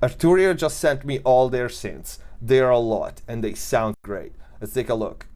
Arturia just sent me all their synths. They're a lot and they sound great. Let's take a look.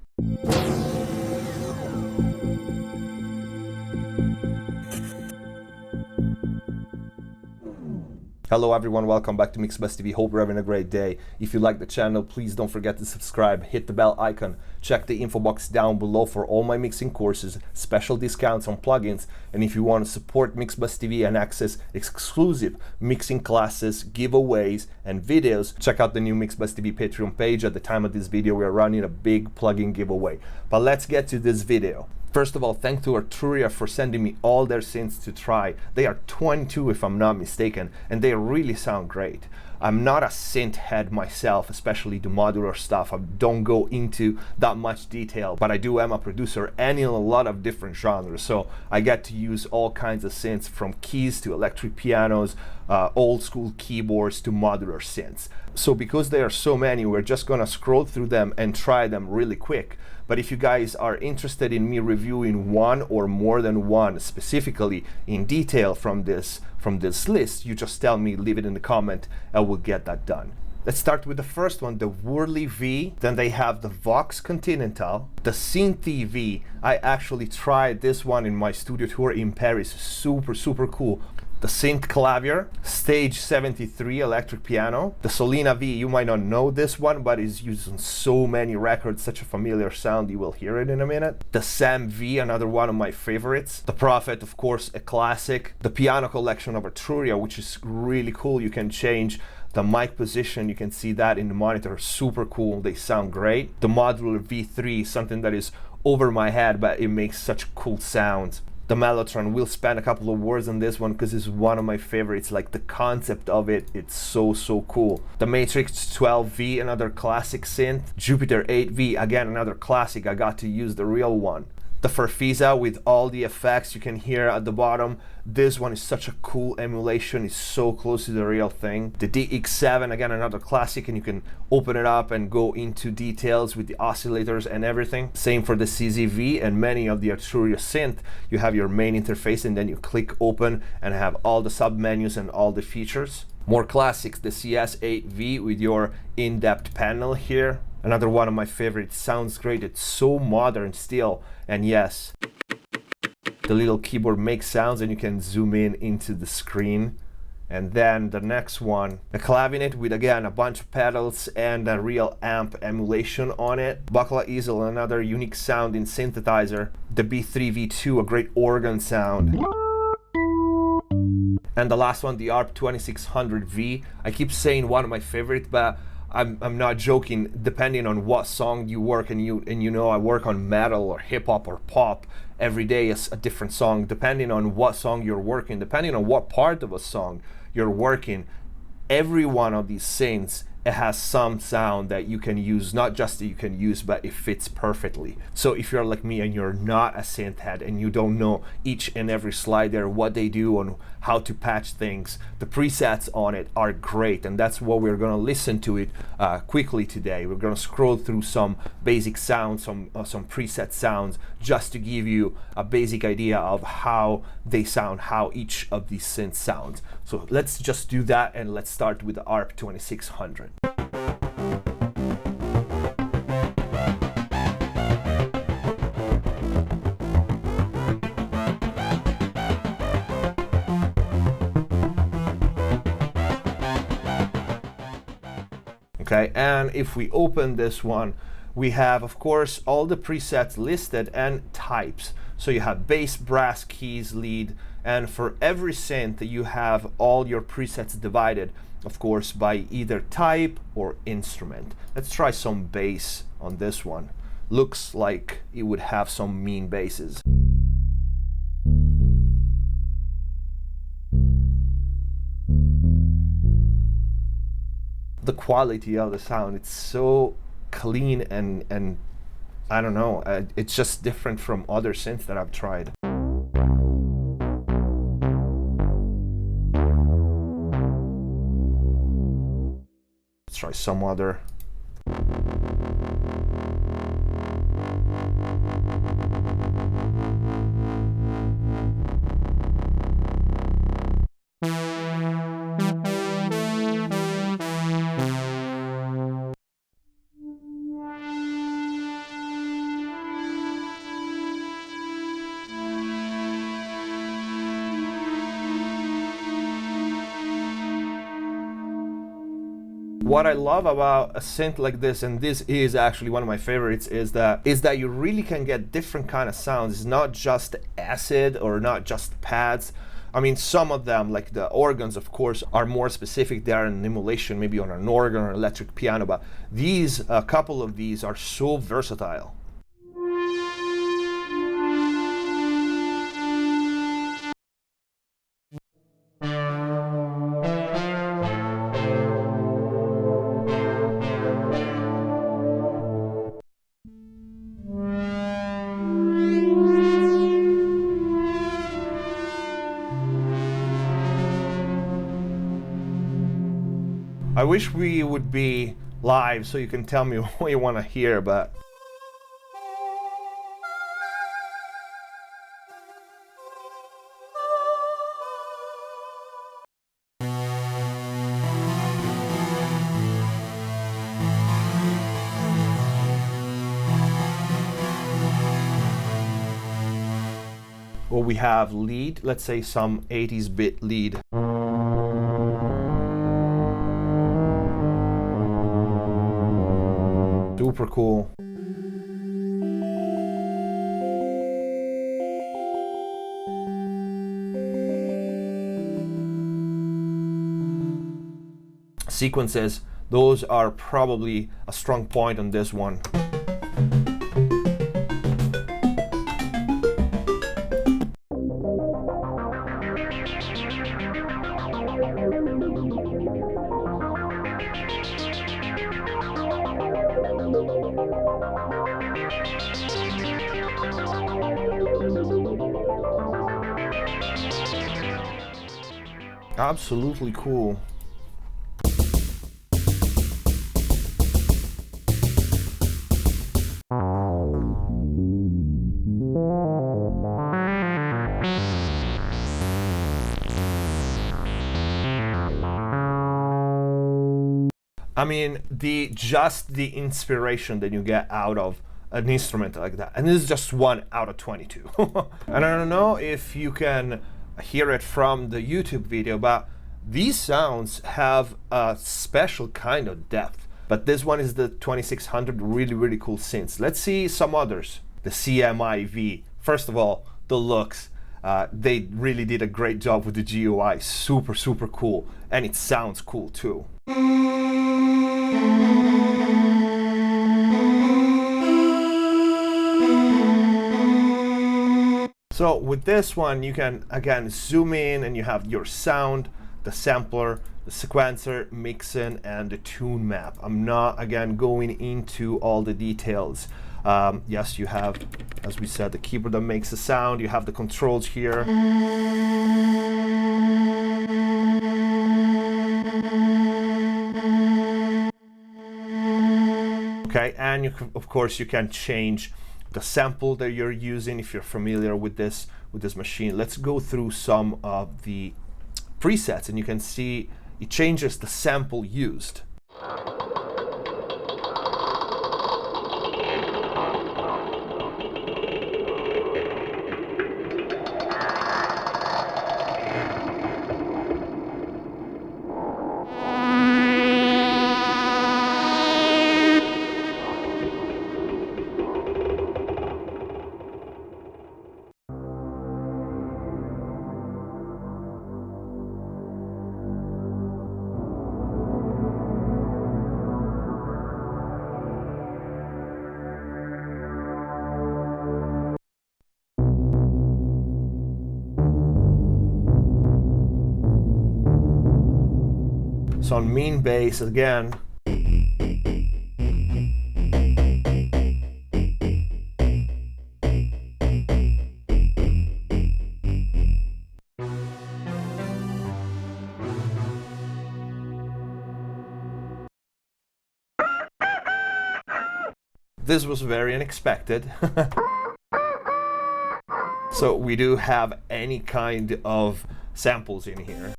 Hello everyone, welcome back to MixBus TV. Hope you're having a great day. If you like the channel, please don't forget to subscribe, hit the bell icon, check the info box down below for all my mixing courses, special discounts on plugins, and if you want to support MixBus TV and access exclusive mixing classes, giveaways, and videos, check out the new MixBus TV Patreon page. At the time of this video, we are running a big plugin giveaway. But let's get to this video. First of all, thanks to Arturia for sending me all their synths to try. They are 22 if I'm not mistaken, and they really sound great. I'm not a synth head myself, especially the modular stuff. I don't go into that much detail, but I am a producer and in a lot of different genres. So I get to use all kinds of synths, from keys to electric pianos, old school keyboards to modular synths. So because there are so many, we're just gonna scroll through them and try them really quick. But if you guys are interested in me reviewing one or more than one specifically in detail from this list, you just tell me, leave it in the comment, and we'll get that done. Let's start with the first one, the Modular V. Then they have the Vox Continental, the Synthi V. I actually tried this one in my studio tour in Paris. Super cool. The Synclavier, Stage 73 electric piano. The Solina V, you might not know this one, but is used on so many records, such a familiar sound, you will hear it in a minute. The Sam V, another one of my favorites. The Prophet, of course, a classic. The piano collection of Arturia, which is really cool. You can change the mic position, you can see that in the monitor, super cool, they sound great. The Modular V3, something that is over my head, but it makes such cool sounds. The Mellotron, we'll spend a couple of words on this one because it's one of my favorites. Like the concept of it, it's so cool. The Matrix 12 V, another classic synth. Jupiter 8 V, again another classic. I got to use the real one. The Farfisa with all the effects you can hear at the bottom. This one is such a cool emulation, it's so close to the real thing. The DX7, again another classic, and you can open it up and go into details with the oscillators and everything. Same for the CZV and many of the Arturia synth. You have your main interface and then you click open and have all the submenus and all the features. More classics, the CS8V with your in-depth panel here. Another one of my favorites, sounds great, it's so modern still, and yes, the little keyboard makes sounds and you can zoom in into the screen. And then the next one, a Clavinet with again a bunch of pedals and a real amp emulation on it. Buckla Easel, another unique sound in synthesizer. The B-3 V2, a great organ sound. And the last one, the ARP2600 V. I keep saying one of my favorites, but I'm not joking. Depending on what song you work, and you know I work on metal or hip hop or pop, every day is a different song. Depending on what song you're working, depending on what part of a song you're working, every one of these synths, it has some sound that you can use, not just that you can use, but it fits perfectly. So if you're like me and you're not a synth head and you don't know each and every slider, what they do and how to patch things, the presets on it are great, and that's what we're gonna listen to it quickly today. We're gonna scroll through some basic sounds, some preset sounds, just to give you a basic idea of how they sound, how each of these synths sounds. So let's just do that, and let's start with the ARP2600. Okay, and if we open this one, we have, of course, all the presets listed and types. So you have bass, brass, keys, lead, and for every synth you have all your presets divided, of course, by either type or instrument. Let's try some bass on this one. Looks like it would have some mean basses. The quality of the sound, it's so clean and I don't know, it's just different from other synths that I've tried. Let's try some other. What I love about a synth like this, and this is actually one of my favorites, is that you really can get different kind of sounds. It's not just acid or not just pads. I mean, some of them, like the organs, of course, are more specific. They are an emulation, maybe on an organ or electric piano, but these, a couple of these are so versatile. I wish we would be live so you can tell me what you want to hear, but well, we have lead, let's say some 80s bit lead. Super cool. Sequences, those are probably a strong point on this one. Absolutely cool. I mean, just the inspiration that you get out of an instrument like that. And this is just 1 out of 22. And I don't know if you can hear it from the YouTube video, but these sounds have a special kind of depth. But this one is the 2600, really, really cool synths. Let's see some others. The CMI V. First of all, the looks. They really did a great job with the GUI. Super, super cool. And it sounds cool too. So with this one, you can again zoom in and you have your sound, the sampler, the sequencer, mixin, and the tune map. I'm not again going into all the details. Yes, you have, as we said, the keyboard that makes the sound. You have the controls here. Okay, and of course you can change the sample that you're using if you're familiar with this machine. Let's go through some of the presets and you can see it changes the sample used. So on mean bass again. This was very unexpected. So we do have any kind of samples in here.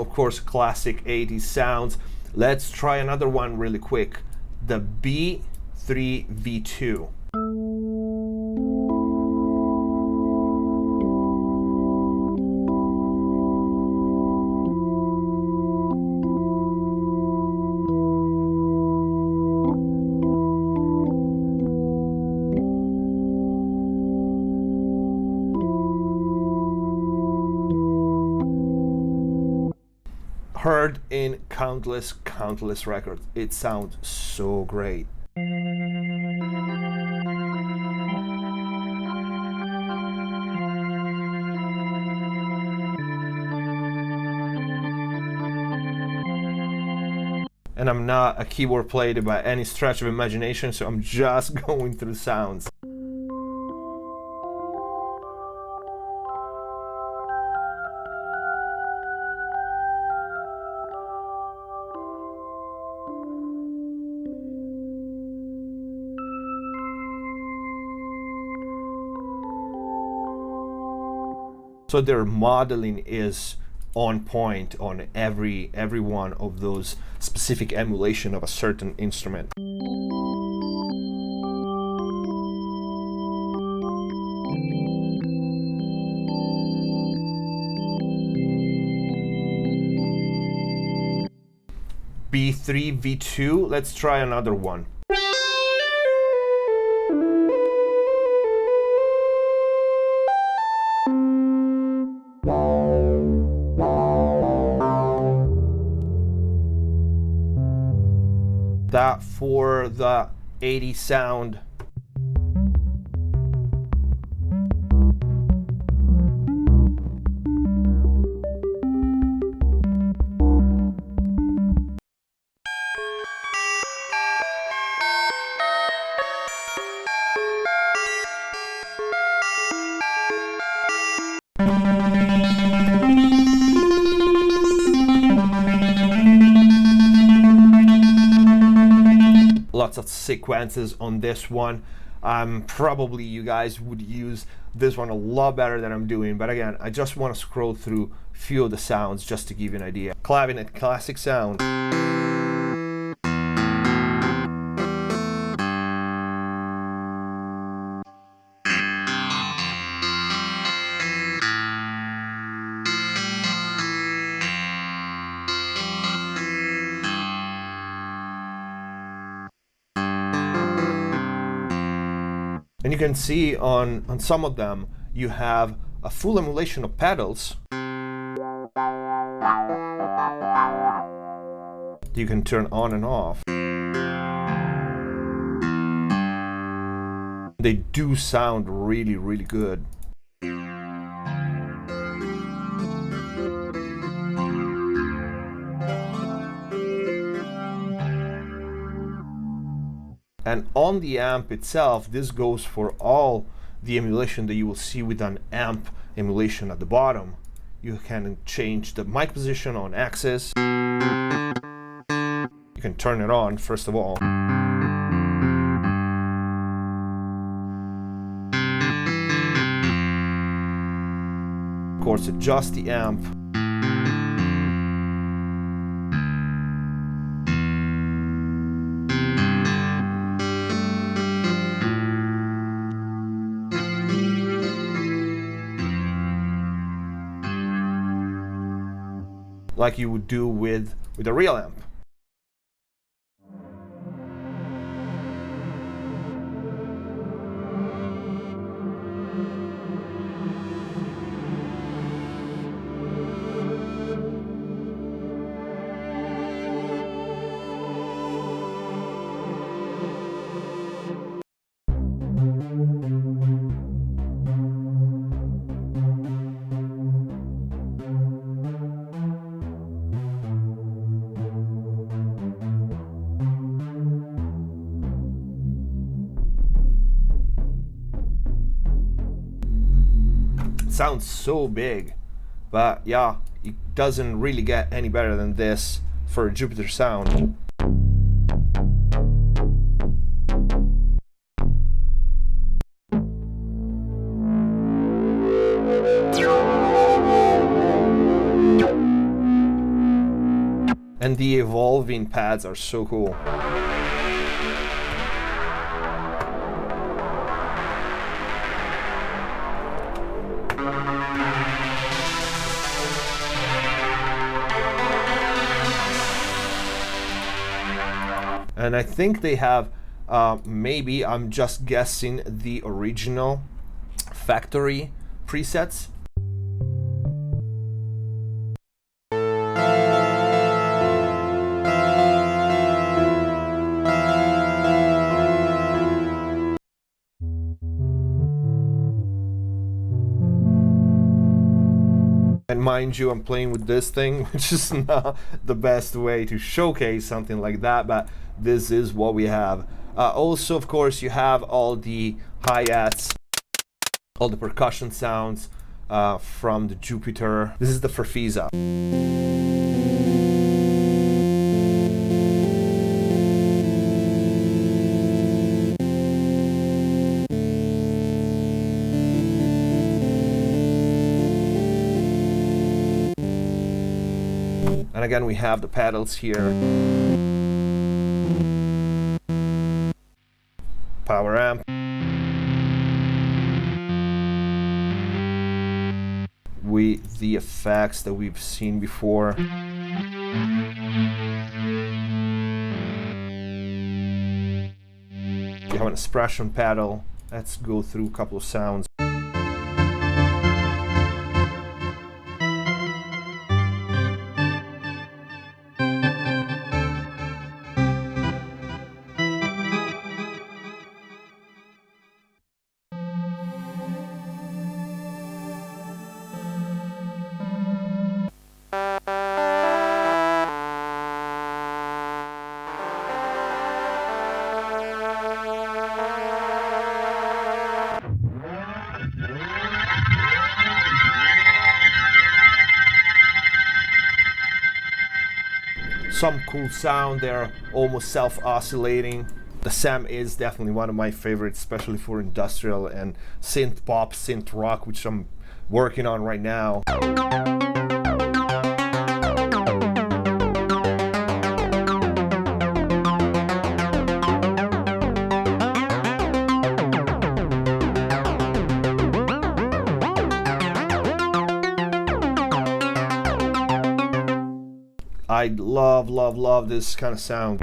of course, classic 80s sounds. Let's try another one really quick. The B-3 V2. Heard in countless records. It sounds so great. And I'm not a keyboard player by any stretch of imagination, so I'm just going through sounds. So their modeling is on point on every one of those specific emulation of a certain instrument. B-3 V2, let's try another one. That for the 80s sound. Lots of sequences on this one. Probably you guys would use this one a lot better than I'm doing, but again, I just want to scroll through a few of the sounds just to give you an idea. Clavinet classic sound. And you can see on some of them, you have a full emulation of pedals. You can turn on and off. They do sound really, really good. And on the amp itself, this goes for all the emulation that you will see with an amp emulation at the bottom. You can change the mic position on axis. You can turn it on, first of all. Of course, adjust the amp. Like you would do with a real amp. Sounds so big, but yeah, it doesn't really get any better than this for a Jupiter sound. And the evolving pads are so cool. And I think they have, maybe, I'm just guessing, the original factory presets. And mind you, I'm playing with this thing, which is not the best way to showcase something like that, but this is what we have. Also, of course, you have all the hi-hats, all the percussion sounds from the Jupiter. This is the Farfisa. And again, we have the pedals here. Power amp. With the effects that we've seen before. You have an expression pedal. Let's go through a couple of sounds. Some cool sound, they're almost self-oscillating. The SAM is definitely one of my favorites, especially for industrial and synth pop, synth rock, which I'm working on right now. I love, love, love this kind of sound.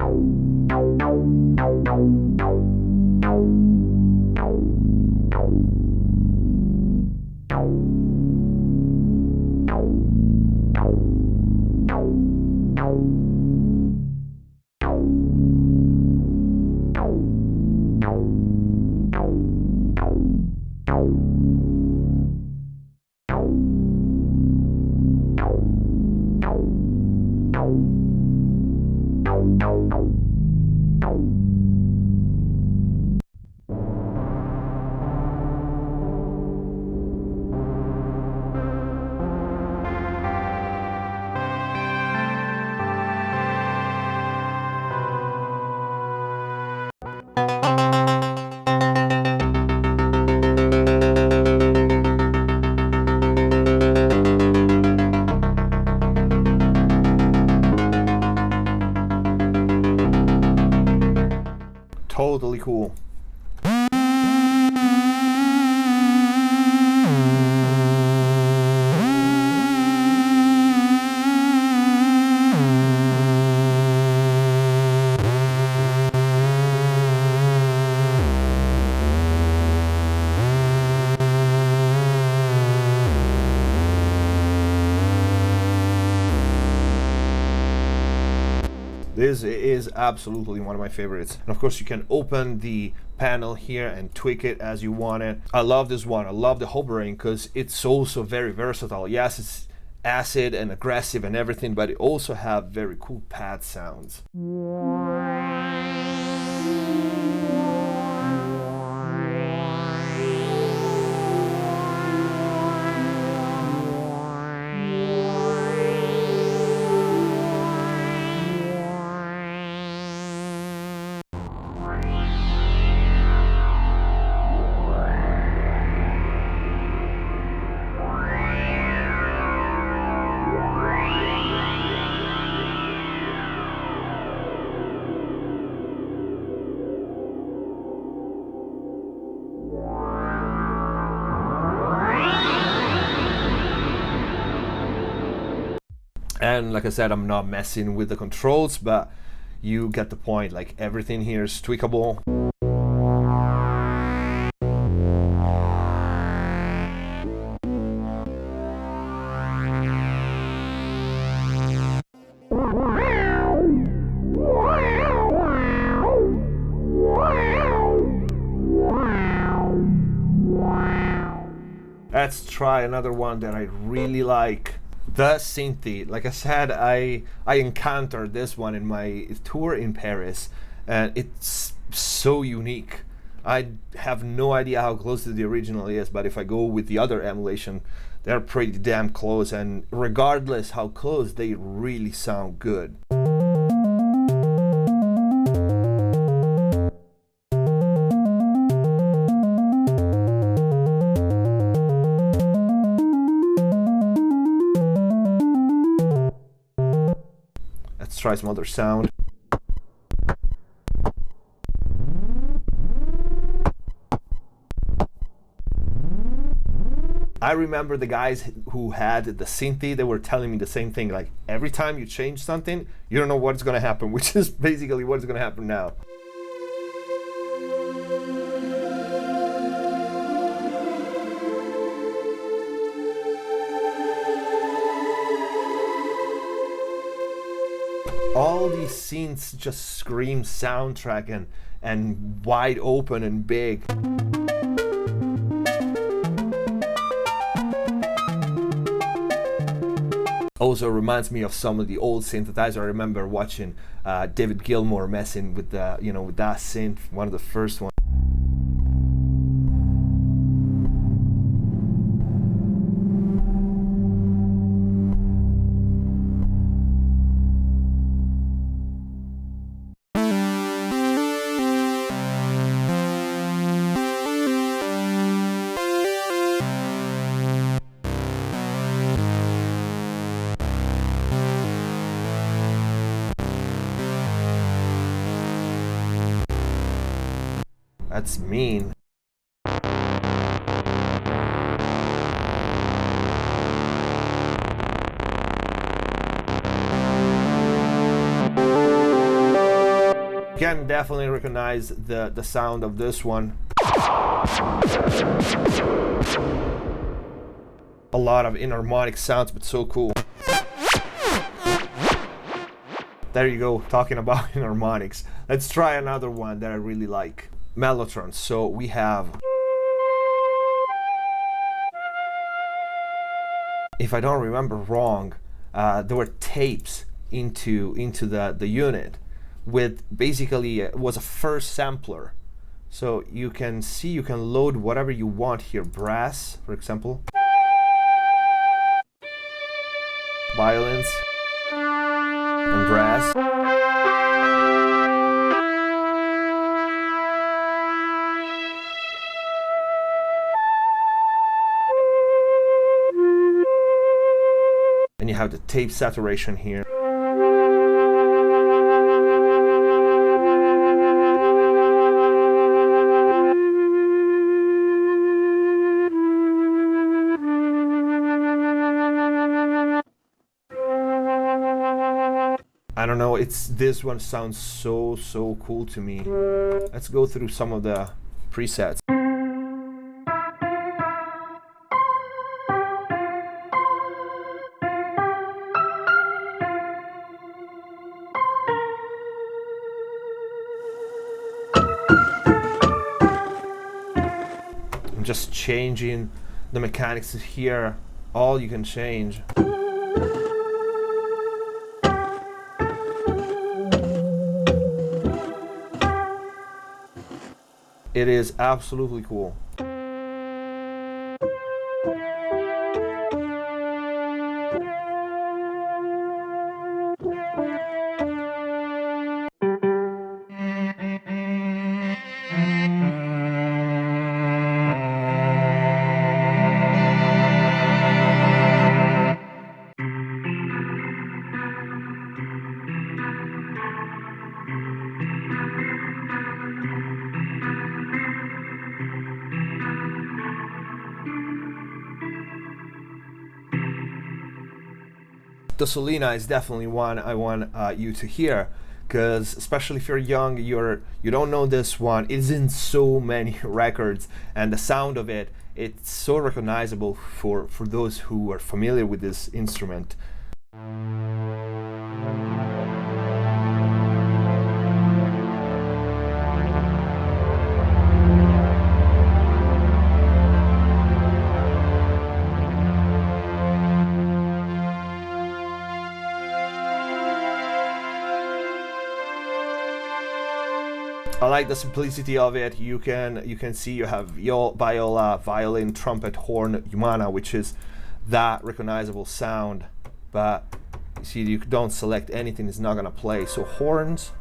Totally cool. This is absolutely one of my favorites. And of course, you can open the panel here and tweak it as you want it. I love this one. I love the hovering because it's also very versatile. Yes, it's acid and aggressive and everything, but it also have very cool pad sounds. And like I said, I'm not messing with the controls, but you get the point. Like, everything here is tweakable. Let's try another one that I really like. The Synthi. Like I said, I encountered this one in my tour in Paris, and it's so unique. I have no idea how close to the original is, but if I go with the other emulation, they're pretty damn close, and regardless how close, they really sound good. Let's try some other sound. I remember the guys who had the Synthi, they were telling me the same thing, like every time you change something, you don't know what's gonna happen, which is basically what's gonna happen now. All these synths just scream soundtrack and wide open and big. Also reminds me of some of the old synthesizers. I remember watching David Gilmour messing with the, with that synth, one of the first ones. That's mean. You can definitely recognize the sound of this one. A lot of inharmonic sounds, but so cool. There you go, talking about inharmonics. Let's try another one that I really like. Mellotron. So we have, if I don't remember wrong, there were tapes into the unit with basically it was a first sampler. So you can see, you can load whatever you want here. Brass, for example. Violins and brass. And you have the tape saturation here. I don't know, this one sounds so cool to me. Let's go through some of the presets. I'm just changing the mechanics here, all you can change. It is absolutely cool. the Solina is definitely one I want you to hear, because especially if you're young, you don't know this one. It's in so many records, and the sound of it, it's so recognizable for those who are familiar with this instrument. I like the simplicity of it. You can see you have viola, violin, trumpet, horn, umana, which is that recognizable sound. But you see, you don't select anything; it's not gonna play. So horns.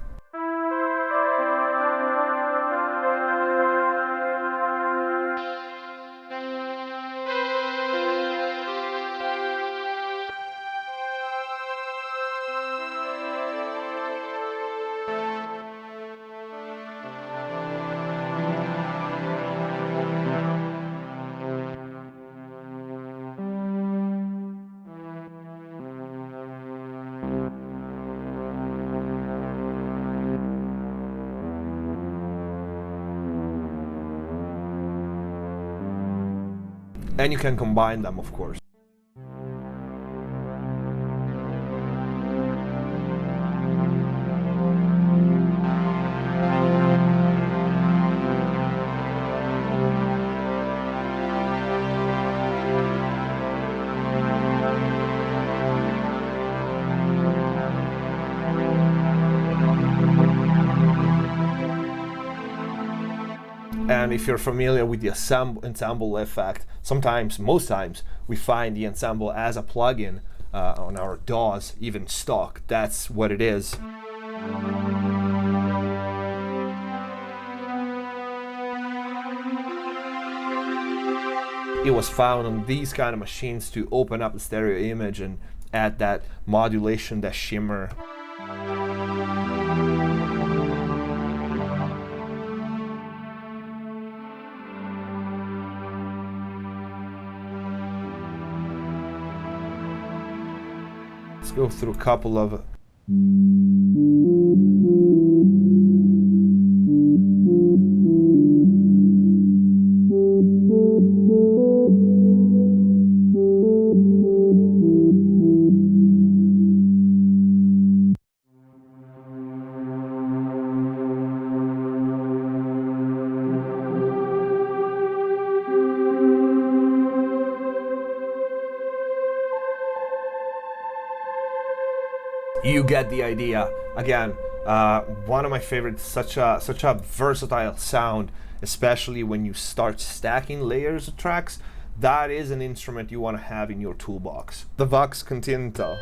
And you can combine them, of course. And if you're familiar with the ensemble effect, most times, we find the ensemble as a plugin on our DAWs, even stock. That's what it is. It was found on these kind of machines to open up the stereo image and add that modulation, that shimmer. Let's go through a couple of you get the idea. Again, one of my favorites, such a versatile sound, especially when you start stacking layers of tracks. That is an instrument you want to have in your toolbox. The Vox Continental.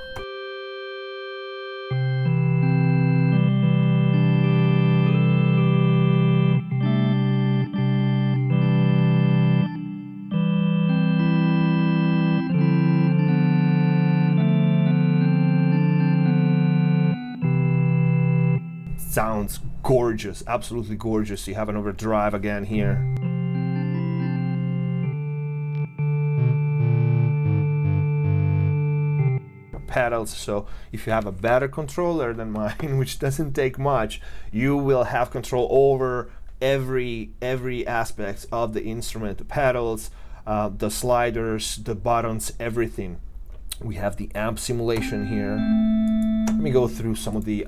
Sounds gorgeous, absolutely gorgeous. You have an overdrive again here. Pedals, so if you have a better controller than mine, which doesn't take much, you will have control over every aspect of the instrument. The pedals, the sliders, the buttons, everything. We have the amp simulation here. Let me go through some of the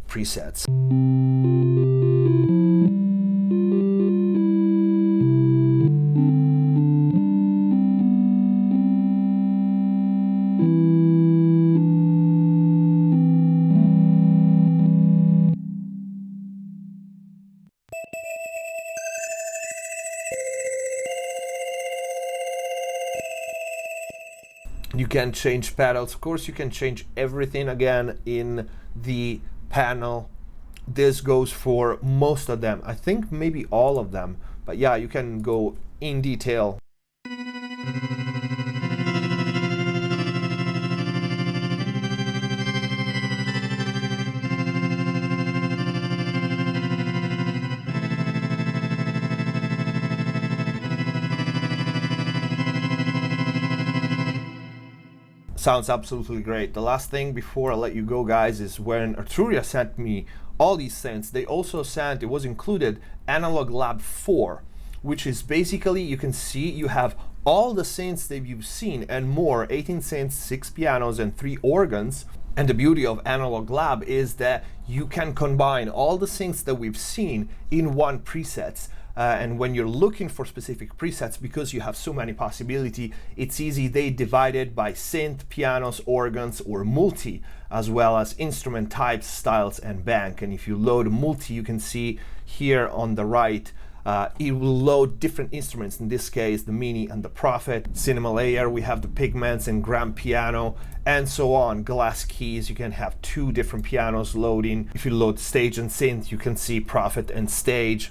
presets. You can change pedals. Of course, you can change everything again in the panel. This goes for most of them. I think maybe all of them. But yeah, you can go in detail. Sounds absolutely great. The last thing before I let you go, guys, is when Arturia sent me all these synths, they also sent, it was included, Analog Lab 4, which is basically, you can see you have all the synths that you've seen and more, 18 synths, 6 pianos, and 3 organs. And the beauty of Analog Lab is that you can combine all the synths that we've seen in one presets. And when you're looking for specific presets, because you have so many possibilities, it's easy. They divide it by synth, pianos, organs, or multi, as well as instrument types, styles, and bank. And if you load multi, you can see here on the right, it will load different instruments, in this case the Mini and the Prophet. Cinema layer, we have the Pigments and Grand Piano, and so on. Glass keys, you can have 2 different pianos loading. If you load Stage and Synth, you can see Prophet and Stage.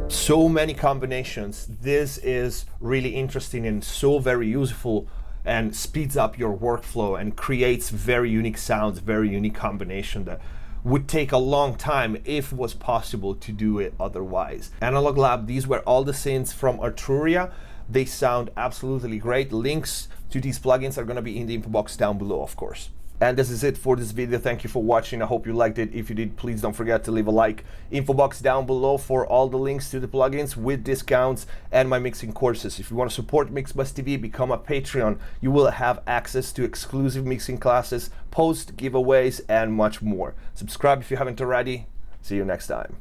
So many combinations. This is really interesting and so very useful, and speeds up your workflow and creates very unique sounds, very unique combination that would take a long time if it was possible to do it otherwise. Analog Lab, these were all the synths from Arturia. They sound absolutely great. Links to these plugins are gonna be in the info box down below, of course. And this is it for this video. Thank you for watching. I hope you liked it. If you did, please don't forget to leave a like. Info box down below for all the links to the plugins with discounts and my mixing courses. If you want to support MixBus TV, become a Patreon. You will have access to exclusive mixing classes, post giveaways, and much more. Subscribe if you haven't already. See you next time.